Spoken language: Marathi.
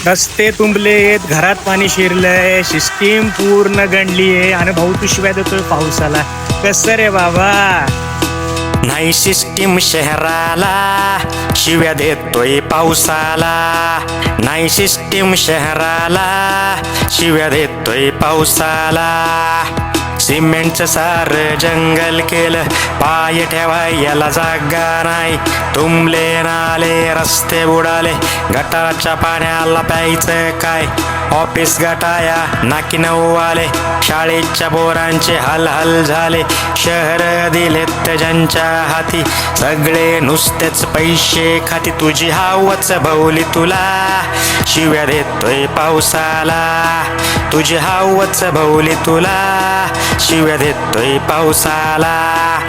रस्ते तुंबलेत, घरात पाणी शिरलंय, सिस्टीम पूर्ण गणलीये आणि भाऊ तू शिवाय देतोय पावसाला. कसं रे बाबा? नाही सिस्टीम शहराला, शिव्या देतोय पावसाला. नाही सिस्टीम शहराला, शिव्या देतोय पावसाला. सिमेंटचं सारं जंगल केलं, पाय ठेवायला जागा नाही. तुंबले नाले, रस्ते बुडाले, गटाराच्या पाण्याला प्यायचं काय? ऑफिस गटाया नाकी नऊ आले, शाळेच्या पोरांचे हल झाले. शहर दिलेत ज्यांच्या हाती, सगळे नुसतेच पैसे खाती. तुझी हावच भवली तुला, शिव्या देतोय पावसाला. तुझी हावच भवली तुला, शिव्या देतोय पावसाला.